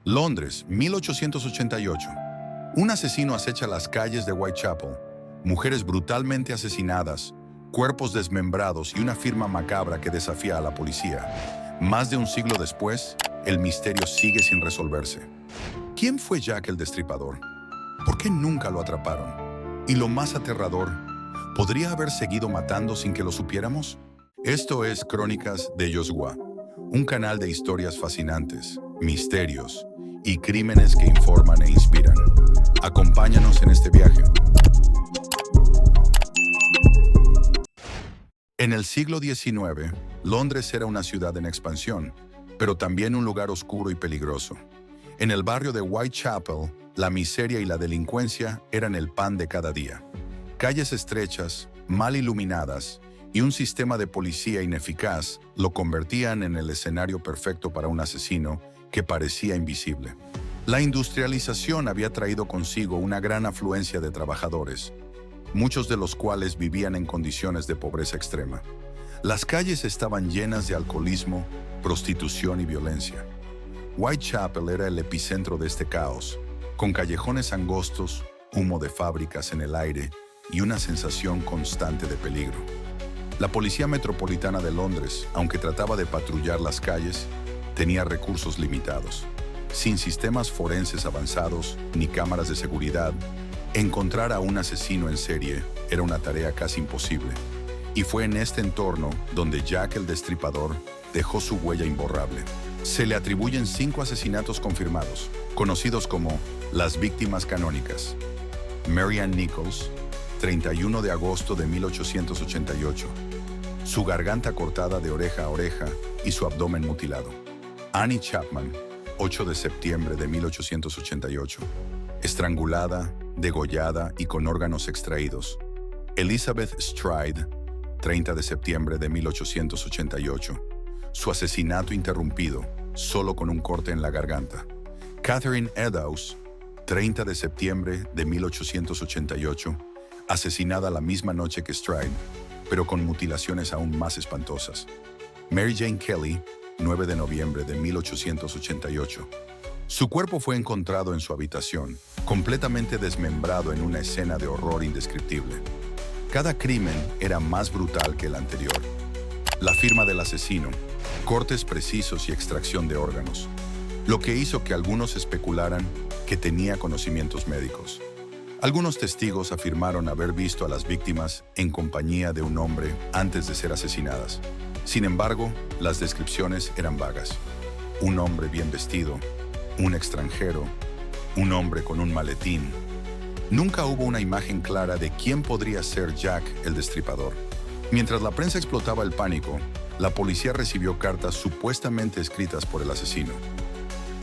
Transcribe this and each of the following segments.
Londres, 1888. Un asesino acecha las calles de Whitechapel. Mujeres brutalmente asesinadas, cuerpos desmembrados y una firma macabra que desafía a la policía. Más de un siglo después, el misterio sigue sin resolverse. ¿Quién fue Jack el Destripador? ¿Por qué nunca lo atraparon? Y lo más aterrador, ¿podría haber seguido matando sin que lo supiéramos? Esto es Crónicas de Joshua, un canal de historias fascinantes, misterios y crímenes que informan e inspiran. Acompáñanos en este viaje. En el siglo XIX, Londres era una ciudad en expansión, pero también un lugar oscuro y peligroso. En el barrio de Whitechapel, la miseria y la delincuencia eran el pan de cada día. Calles estrechas, mal iluminadas y un sistema de policía ineficaz lo convertían en el escenario perfecto para un asesino que parecía invisible. La industrialización había traído consigo una gran afluencia de trabajadores, muchos de los cuales vivían en condiciones de pobreza extrema. Las calles estaban llenas de alcoholismo, prostitución y violencia. Whitechapel era el epicentro de este caos, con callejones angostos, humo de fábricas en el aire y una sensación constante de peligro. La Policía Metropolitana de Londres, aunque trataba de patrullar las calles, tenía recursos limitados. Sin sistemas forenses avanzados ni cámaras de seguridad, encontrar a un asesino en serie era una tarea casi imposible. Y fue en este entorno donde Jack el Destripador dejó su huella imborrable. Se le atribuyen 5 asesinatos confirmados, conocidos como las víctimas canónicas. Mary Ann Nichols, 31 de agosto de 1888. Su garganta cortada de oreja a oreja y su abdomen mutilado. Annie Chapman, 8 de septiembre de 1888. Estrangulada, degollada y con órganos extraídos. Elizabeth Stride, 30 de septiembre de 1888. Su asesinato interrumpido, solo con un corte en la garganta. Catherine Eddowes, 30 de septiembre de 1888. Asesinada la misma noche que Stride, pero con mutilaciones aún más espantosas. Mary Jane Kelly, 9 de noviembre de 1888. Su cuerpo fue encontrado en su habitación, completamente desmembrado en una escena de horror indescriptible. Cada crimen era más brutal que el anterior. La firma del asesino, cortes precisos y extracción de órganos, lo que hizo que algunos especularan que tenía conocimientos médicos. Algunos testigos afirmaron haber visto a las víctimas en compañía de un hombre antes de ser asesinadas. Sin embargo, las descripciones eran vagas. Un hombre bien vestido, un extranjero, un hombre con un maletín. Nunca hubo una imagen clara de quién podría ser Jack el Destripador. Mientras la prensa explotaba el pánico, la policía recibió cartas supuestamente escritas por el asesino.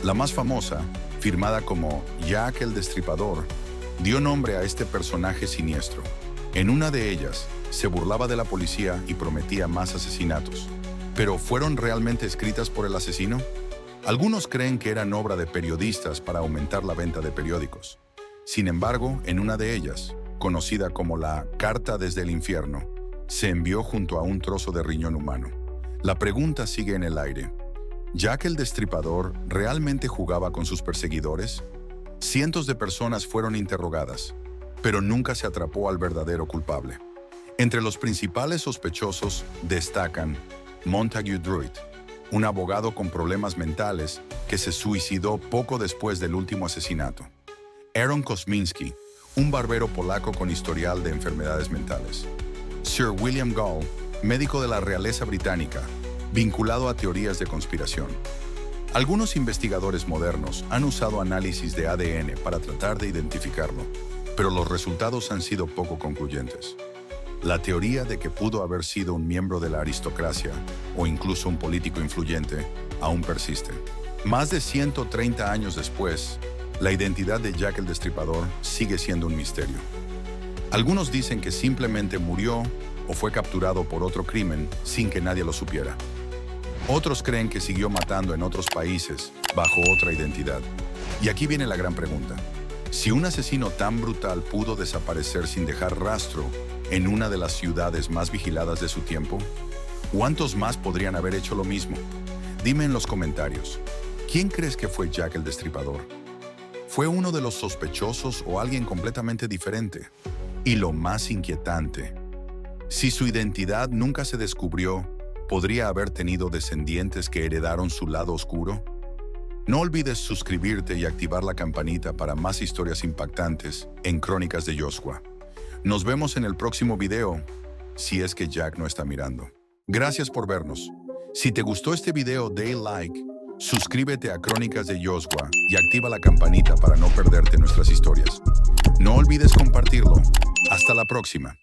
La más famosa, firmada como Jack el Destripador, dio nombre a este personaje siniestro. En una de ellas, se burlaba de la policía y prometía más asesinatos. ¿Pero fueron realmente escritas por el asesino? Algunos creen que eran obra de periodistas para aumentar la venta de periódicos. Sin embargo, en una de ellas, conocida como la Carta desde el Infierno, se envió junto a un trozo de riñón humano. La pregunta sigue en el aire. ¿Jack el Destripador realmente jugaba con sus perseguidores? Cientos de personas fueron interrogadas, pero nunca se atrapó al verdadero culpable. Entre los principales sospechosos destacan Montague Druitt, un abogado con problemas mentales que se suicidó poco después del último asesinato. Aaron Kosminski, un barbero polaco con historial de enfermedades mentales. Sir William Gall, médico de la realeza británica, vinculado a teorías de conspiración. Algunos investigadores modernos han usado análisis de ADN para tratar de identificarlo, pero los resultados han sido poco concluyentes. La teoría de que pudo haber sido un miembro de la aristocracia o incluso un político influyente aún persiste. Más de 130 años después, la identidad de Jack el Destripador sigue siendo un misterio. Algunos dicen que simplemente murió o fue capturado por otro crimen sin que nadie lo supiera. Otros creen que siguió matando en otros países bajo otra identidad. Y aquí viene la gran pregunta. Si un asesino tan brutal pudo desaparecer sin dejar rastro en una de las ciudades más vigiladas de su tiempo, ¿cuántos más podrían haber hecho lo mismo? Dime en los comentarios, ¿Quién crees que fue Jack el Destripador? ¿Fue uno de los sospechosos o alguien completamente diferente? Y lo más inquietante, si su identidad nunca se descubrió, ¿podría haber tenido descendientes que heredaron su lado oscuro? No olvides suscribirte y activar la campanita para más historias impactantes en Crónicas de Joshua. Nos vemos en el próximo video, si es que Jack no está mirando. Gracias por vernos. Si te gustó este video, dale like, suscríbete a Crónicas de Joshua y activa la campanita para no perderte nuestras historias. No olvides compartirlo. Hasta la próxima.